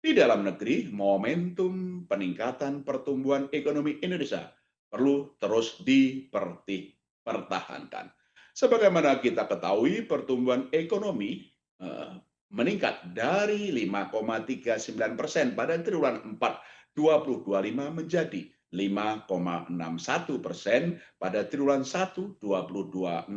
Di dalam negeri, momentum peningkatan pertumbuhan ekonomi Indonesia perlu terus dipertahankan. Sebagaimana kita ketahui, pertumbuhan ekonomi meningkat dari 5,39% pada triwulan 4 2025 menjadi 5,61% pada triwulan 1 2026,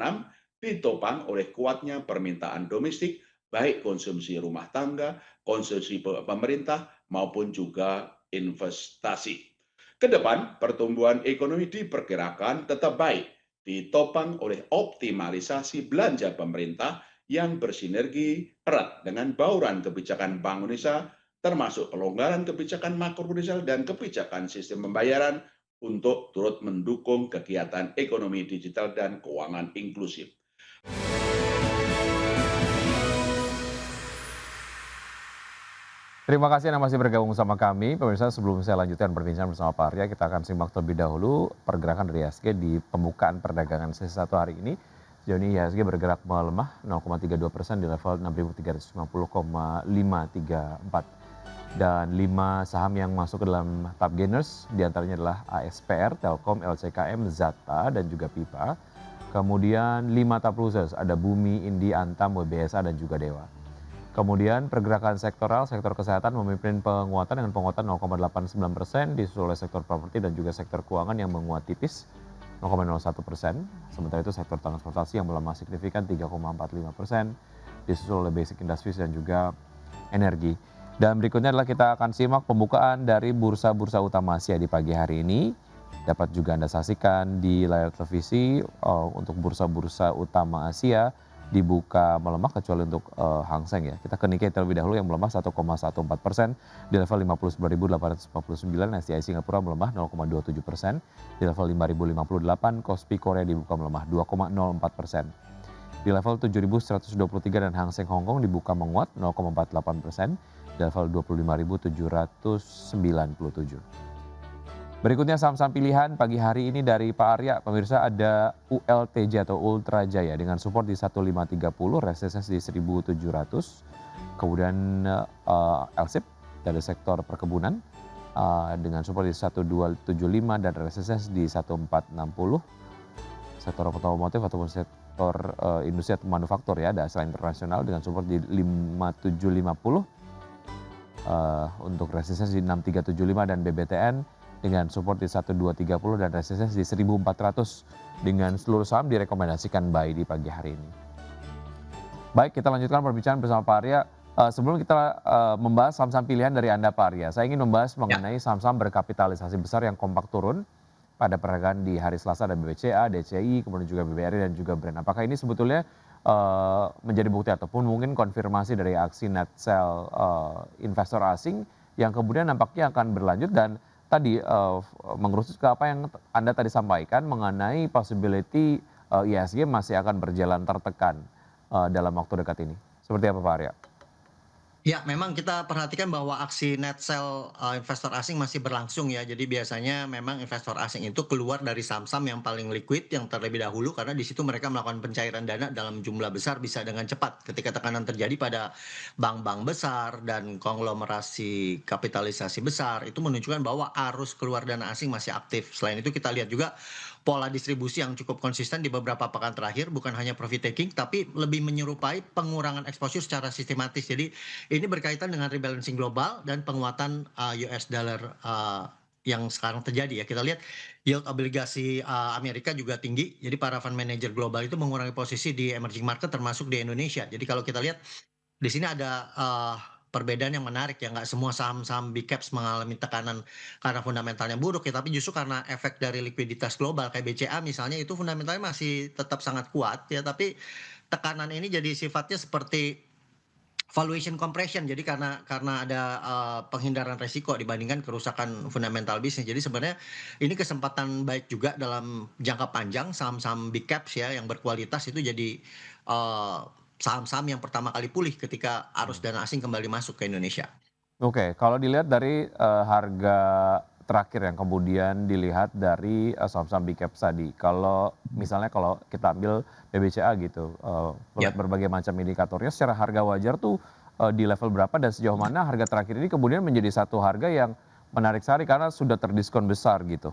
ditopang oleh kuatnya permintaan domestik baik konsumsi rumah tangga, konsumsi pemerintah maupun juga investasi. Kedepan, pertumbuhan ekonomi diperkirakan tetap baik, ditopang oleh optimalisasi belanja pemerintah yang bersinergi erat dengan bauran kebijakan Bank Indonesia, termasuk pelonggaran kebijakan makroprudensial dan kebijakan sistem pembayaran untuk turut mendukung kegiatan ekonomi digital dan keuangan inklusif. Terima kasih Anda masih bergabung sama kami. Pemirsa, sebelum saya lanjutkan perbincangan bersama Pak Arya, kita akan simak terlebih dahulu pergerakan dari IHSG di pembukaan perdagangan sesi 1 hari ini. Sejauh ini IHSG bergerak melemah 0,32% di level 6.350,534. Dan 5 saham yang masuk ke dalam top gainers diantaranya adalah ASPR, Telkom, LCKM, Zata, dan juga Pipa. Kemudian 5 top losers ada Bumi, Indi, Antam, WBSA, dan juga Dewa. Kemudian pergerakan sektoral, sektor kesehatan memimpin penguatan dengan penguatan 0,89%, disusul oleh sektor properti dan juga sektor keuangan yang menguat tipis 0,01%. Sementara itu sektor transportasi yang melemah signifikan 3,45%, disusul oleh basic industries dan juga energi. Dan berikutnya adalah kita akan simak pembukaan dari bursa-bursa utama Asia di pagi hari ini. Dapat juga Anda saksikan di layar televisi untuk bursa-bursa utama Asia dibuka melemah kecuali untuk Hang Seng ya. Kita ke Nikkei terlebih dahulu yang melemah 1,14% di level 59.849. STI Singapura melemah 0,27% di level 5.058. Kospi Korea dibuka melemah 2,04%. Di level 7.123 dan Hang Seng Hong Kong dibuka menguat 0,48% di level 25.797. Berikutnya saham-saham pilihan pagi hari ini dari Pak Arya. Pemirsa, ada ULTJ atau Ultra Jaya dengan support di 1530, resistance di 1700. Kemudian LSIP dari sektor perkebunan dengan support di 1275 dan resistance di 1460. Sektor otomotif ataupun sektor industri atau manufaktur ya, ada Astra Internasional dengan support di 5750. Untuk resistance di 6375 dan BBTN dengan support di 1230 dan resistance di 1400 dengan seluruh saham direkomendasikan buy di pagi hari ini. Baik, kita lanjutkan perbincangan bersama Pak Arya. Sebelum kita membahas saham-saham pilihan dari Anda Pak Arya, saya ingin membahas Ya, mengenai saham-saham berkapitalisasi besar yang kompak turun pada perdagangan di hari Selasa, ada BBCA, DCI, kemudian juga BBRI dan juga Brand. Apakah ini sebetulnya menjadi bukti ataupun mungkin konfirmasi dari aksi net sell investor asing yang kemudian nampaknya akan berlanjut dan tadi mengerucut ke apa yang Anda tadi sampaikan mengenai possibility IHSG masih akan berjalan tertekan dalam waktu dekat ini. Seperti apa Pak Arya? ya, memang kita perhatikan bahwa aksi net sell investor asing masih berlangsung ya. Jadi biasanya memang investor asing itu keluar dari saham-saham yang paling liquid yang terlebih dahulu karena di situ mereka melakukan pencairan dana dalam jumlah besar bisa dengan cepat. Ketika tekanan terjadi pada bank-bank besar dan konglomerasi kapitalisasi besar itu menunjukkan bahwa arus keluar dana asing masih aktif. Selain itu kita lihat juga pola distribusi yang cukup konsisten di beberapa pekan terakhir bukan hanya profit taking tapi lebih menyerupai pengurangan exposure secara sistematis. Jadi ini berkaitan dengan rebalancing global dan penguatan US dollar yang sekarang terjadi ya. Kita lihat yield obligasi Amerika juga tinggi. Jadi para fund manager global itu mengurangi posisi di emerging market termasuk di Indonesia. Jadi kalau kita lihat di sini ada perbedaan yang menarik ya, nggak semua saham-saham big caps mengalami tekanan karena fundamentalnya buruk ya, tapi justru karena efek dari likuiditas global kayak BCA misalnya itu fundamentalnya masih tetap sangat kuat ya, tapi tekanan ini jadi sifatnya seperti valuation compression. Jadi karena ada penghindaran resiko dibandingkan kerusakan fundamental bisnis. Jadi sebenarnya ini kesempatan baik juga dalam jangka panjang saham-saham big caps ya yang berkualitas itu jadi eee, saham-saham yang pertama kali pulih ketika arus dana asing kembali masuk ke Indonesia. Oke, kalau dilihat dari harga terakhir yang kemudian dilihat dari saham-saham big caps tadi, kalau misalnya kalau kita ambil BBCA gitu, melihat Ya. berbagai macam indikatornya secara harga wajar tuh di level berapa dan sejauh mana harga terakhir ini kemudian menjadi satu harga yang menarik sekali karena sudah terdiskon besar gitu?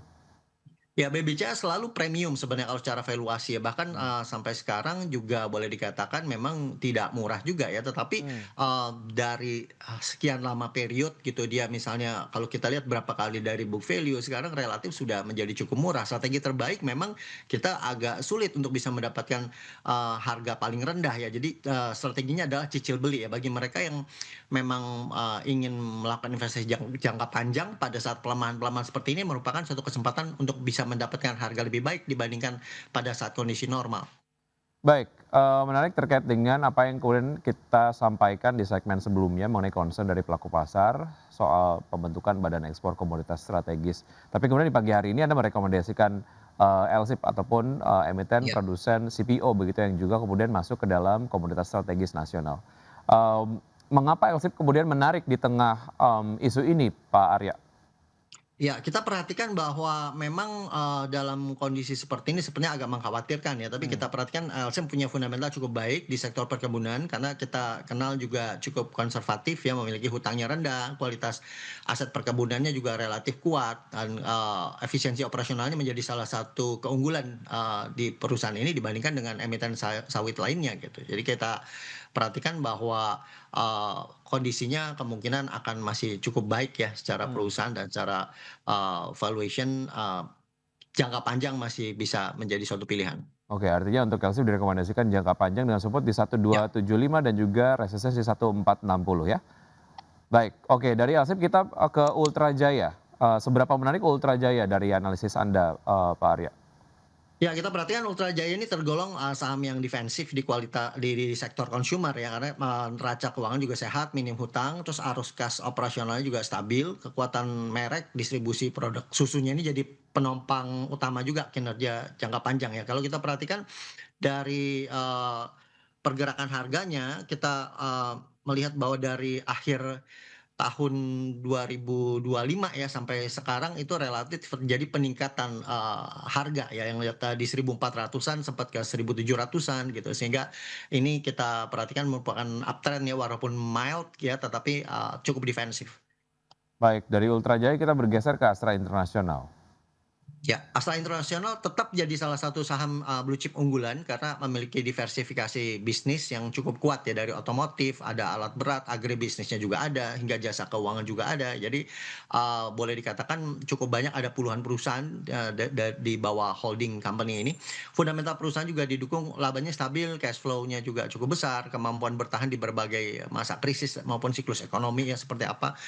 Ya, BBCA selalu premium sebenarnya kalau secara valuasi ya, bahkan, Mmm. sampai sekarang juga boleh dikatakan memang tidak murah juga ya, tetapi, Mmm. dari, sekian lama period gitu dia misalnya kalau kita lihat berapa kali dari book value sekarang relatif sudah menjadi cukup murah. Strategi terbaik memang kita agak sulit untuk bisa mendapatkan, harga paling rendah ya. Jadi, strateginya adalah cicil beli ya, bagi mereka yang memang, ingin melakukan investasi jangka panjang pada saat pelemahan-pelemahan seperti ini merupakan suatu kesempatan untuk bisa mendapatkan harga lebih baik dibandingkan pada saat kondisi normal. Baik, menarik terkait dengan apa yang kemudian kita sampaikan di segmen sebelumnya mengenai concern dari pelaku pasar soal pembentukan badan ekspor komoditas strategis. Tapi kemudian di pagi hari ini Anda merekomendasikan, LSIP ataupun, emiten Ya. produsen CPO begitu yang juga kemudian masuk ke dalam komoditas strategis nasional. Mengapa LSIP kemudian menarik di tengah, isu ini Pak Arya? Ya, kita perhatikan bahwa memang, dalam kondisi seperti ini sebenarnya agak mengkhawatirkan ya, tapi Mmm. kita perhatikan LSM punya fundamental cukup baik di sektor perkebunan karena kita kenal juga cukup konservatif ya, memiliki hutangnya rendah, kualitas aset perkebunannya juga relatif kuat dan, efisiensi operasionalnya menjadi salah satu keunggulan, di perusahaan ini dibandingkan dengan emiten sawit lainnya gitu. Jadi kita perhatikan bahwa, kondisinya kemungkinan akan masih cukup baik ya secara Mmm. perusahaan dan secara valuation, jangka panjang masih bisa menjadi suatu pilihan. Oke, artinya untuk LSIP direkomendasikan jangka panjang dengan support di Ya. 1275 dan juga resistance di 1460 ya? Baik, oke dari LSIP kita, ke Ultra Jaya, seberapa menarik Ultra Jaya dari analisis Anda, Pak Arya? Ya, kita perhatikan Ultra Jaya ini tergolong, saham yang defensif di sektor consumer ya, karena, neraca keuangan juga sehat, minim hutang, terus arus kas operasionalnya juga stabil, kekuatan merek, distribusi produk susunya ini jadi penopang utama juga kinerja jangka panjang ya. Kalau kita perhatikan dari, pergerakan harganya, kita, melihat bahwa dari akhir tahun 2025 ya sampai sekarang itu relatif terjadi peningkatan, harga ya yang lihat tadi 1.400-an sempat ke 1.700-an gitu. Sehingga ini kita perhatikan merupakan uptrend ya walaupun mild ya tetapi, cukup defensif. Baik, dari Ultra Jaya kita bergeser ke Astra Internasional. Ya, Astra Internasional tetap jadi salah satu saham, blue chip unggulan karena memiliki diversifikasi bisnis yang cukup kuat ya dari otomotif, ada alat berat, agribisnisnya juga ada, hingga jasa keuangan juga ada. Jadi, boleh dikatakan cukup banyak ada puluhan perusahaan, di bawah holding company ini. Fundamental perusahaan juga didukung labanya stabil, cash flow-nya juga cukup besar, kemampuan bertahan di berbagai masa krisis maupun siklus ekonomi yang seperti apa,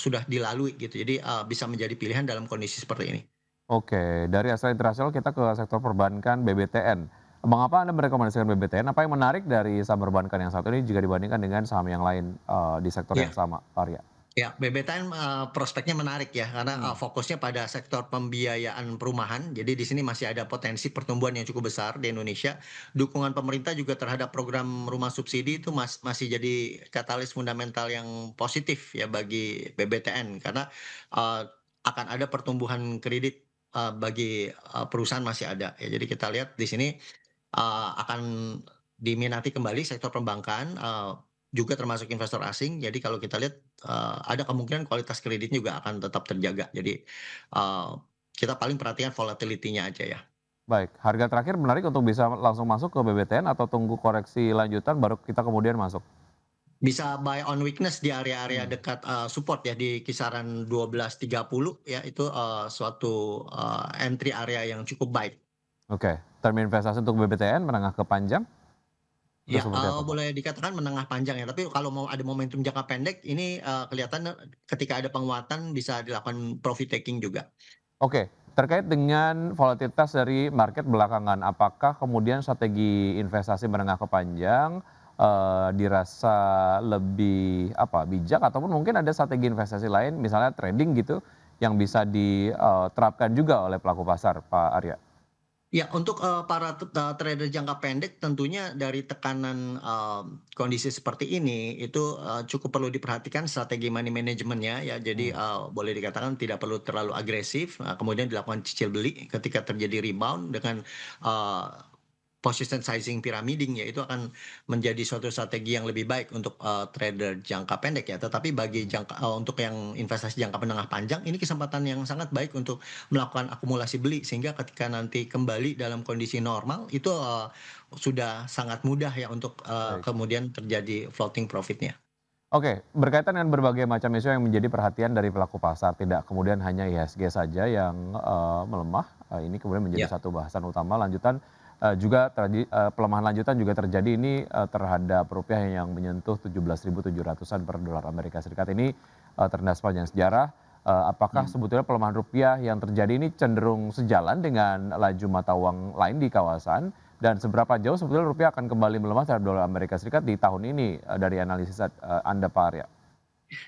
sudah dilalui gitu. Jadi, bisa menjadi pilihan dalam kondisi seperti ini. Oke, dari Astra Internasional kita ke sektor perbankan BBTN. Mengapa Anda merekomendasikan BBTN? Apa yang menarik dari saham perbankan yang satu ini jika dibandingkan dengan saham yang lain, di sektor yang Iya. sama, Pak Arya? Ya, BBTN, prospeknya menarik ya, karena, Mmm. fokusnya pada sektor pembiayaan perumahan. Jadi di sini masih ada potensi pertumbuhan yang cukup besar di Indonesia. Dukungan pemerintah juga terhadap program rumah subsidi itu masih jadi katalis fundamental yang positif ya bagi BBTN. Karena, akan ada pertumbuhan kredit, bagi, perusahaan masih ada ya. Jadi kita lihat di sini akan diminati kembali sektor perbankan, juga termasuk investor asing. Jadi kalau kita lihat, ada kemungkinan kualitas kreditnya juga akan tetap terjaga. Jadi, kita paling perhatikan volatility-nya aja ya. Baik, harga terakhir menarik untuk bisa langsung masuk ke BBTN atau tunggu koreksi lanjutan baru kita kemudian masuk? Bisa buy on weakness di area-area Mmm. dekat, support ya di kisaran 12.30 ya itu, suatu, entry area yang cukup baik. Oke, term investasi untuk BBTN menengah ke panjang, itu Ya, seperti apa, Pak? boleh dikatakan menengah panjang ya, tapi kalau mau ada momentum jangka pendek ini, kelihatan ketika ada penguatan bisa dilakukan profit taking juga. Oke, terkait dengan volatilitas dari market belakangan, apakah kemudian strategi investasi menengah ke panjang, dirasa lebih, apa, bijak ataupun mungkin ada strategi investasi lain misalnya trading gitu, yang bisa diterapkan juga oleh pelaku pasar, Pak Arya? Ya, untuk, para trader jangka pendek tentunya dari tekanan, kondisi seperti ini itu, cukup perlu diperhatikan strategi money management-nya ya. Jadi, Mmm. boleh dikatakan tidak perlu terlalu agresif, kemudian dilakukan cicil beli ketika terjadi rebound dengan, eee position sizing pyramiding ya itu akan menjadi suatu strategi yang lebih baik untuk trader jangka pendek ya. Tetapi bagi untuk yang investasi jangka menengah panjang ini kesempatan yang sangat baik untuk melakukan akumulasi beli sehingga ketika nanti kembali dalam kondisi normal itu sudah sangat mudah ya untuk Baik. kemudian terjadi floating profitnya. Oke, berkaitan dengan berbagai macam isu yang menjadi perhatian dari pelaku pasar, tidak kemudian hanya IHSG saja yang melemah, ini kemudian menjadi Ya, satu bahasan utama lanjutan, pelemahan lanjutan juga terjadi ini terhadap rupiah yang menyentuh 17.700-an per dolar Amerika Serikat ini terendah sepanjang sejarah. Apakah hmm. sebetulnya pelemahan rupiah yang terjadi ini cenderung sejalan dengan laju mata uang lain di kawasan? Dan seberapa jauh sebetulnya rupiah akan kembali melemah terhadap dolar Amerika Serikat di tahun ini dari analisis Anda Pak Arya?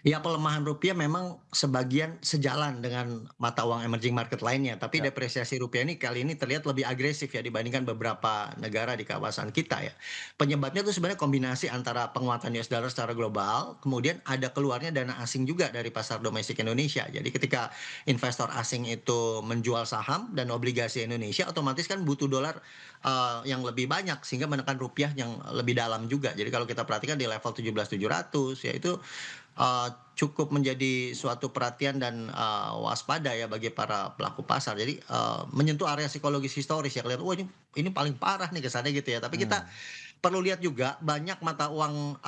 Ya pelemahan rupiah memang sebagian sejalan dengan mata uang emerging market lainnya, tapi Ya, depresiasi rupiah ini kali ini terlihat lebih agresif ya dibandingkan beberapa negara di kawasan kita ya. Penyebabnya tuh sebenarnya kombinasi antara penguatan US dollar secara global, kemudian ada keluarnya dana asing juga dari pasar domestik Indonesia. Jadi ketika investor asing itu menjual saham dan obligasi Indonesia, otomatis kan butuh dolar yang lebih banyak sehingga menekan rupiah yang lebih dalam juga. Jadi kalau kita perhatikan di level 17.700 ya itu cukup menjadi suatu perhatian dan waspada ya bagi para pelaku pasar. Jadi menyentuh area psikologis historis ya kelihatan, wah ini paling parah nih kesannya gitu ya. Tapi kita hmm, perlu lihat juga banyak mata uang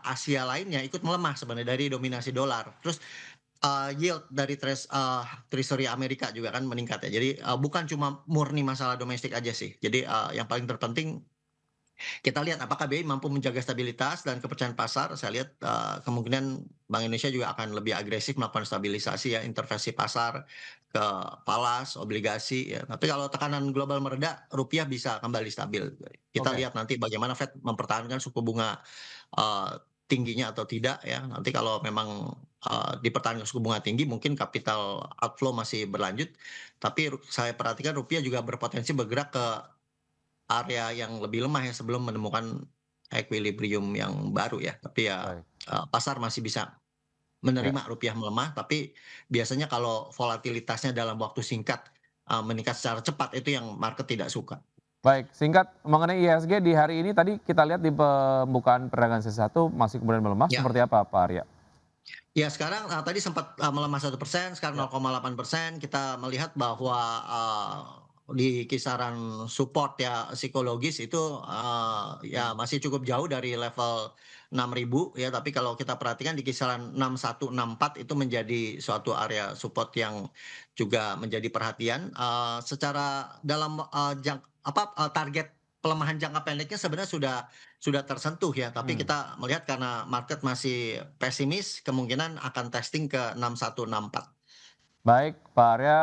Asia lainnya ikut melemah sebenarnya dari dominasi dolar. Terus yield dari Treasury Amerika juga kan meningkat ya. Jadi bukan cuma murni masalah domestik aja sih. Jadi yang paling terpenting kita lihat apakah BI mampu menjaga stabilitas dan kepercayaan pasar. Saya lihat kemungkinan Bank Indonesia juga akan lebih agresif melakukan stabilisasi ya, intervensi pasar ke falas, obligasi ya. Tapi kalau tekanan global mereda, rupiah bisa kembali stabil. Kita oke, lihat nanti bagaimana Fed mempertahankan suku bunga tingginya atau tidak ya. Nanti kalau memang dipertahankan suku bunga tinggi, mungkin capital outflow masih berlanjut. Tapi saya perhatikan rupiah juga berpotensi bergerak ke area yang lebih lemah ya sebelum menemukan equilibrium yang baru ya. Tapi ya, baik. pasar masih bisa Ya. menerima rupiah melemah, tapi biasanya kalau volatilitasnya dalam waktu singkat, meningkat secara cepat itu yang market tidak suka. Baik, singkat mengenai IHSG di hari ini tadi kita lihat di pembukaan perdagangan sesi 1 masih kemudian melemah, Ya, seperti apa Pak Arya? ya sekarang, tadi sempat, melemah 1%, sekarang Ya. 0,8%. Kita melihat bahwa, di kisaran support ya psikologis itu, ya masih cukup jauh dari level 6.000 ya, tapi kalau kita perhatikan di kisaran 6164 itu menjadi suatu area support yang juga menjadi perhatian. Secara dalam, target pelemahan jangka pendeknya sebenarnya sudah tersentuh ya, tapi Hmm. kita melihat karena market masih pesimis, kemungkinan akan testing ke 6164. Baik Pak Arya,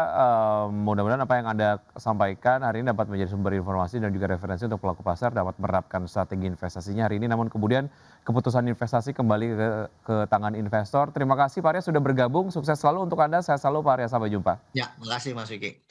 mudah-mudahan apa yang Anda sampaikan hari ini dapat menjadi sumber informasi dan juga referensi untuk pelaku pasar dapat menerapkan strategi investasinya hari ini, namun kemudian keputusan investasi kembali ke tangan investor. Terima kasih Pak Arya sudah bergabung, sukses selalu untuk Anda, sehat selalu Pak Arya, sampai jumpa. Ya, makasih Mas Vicky.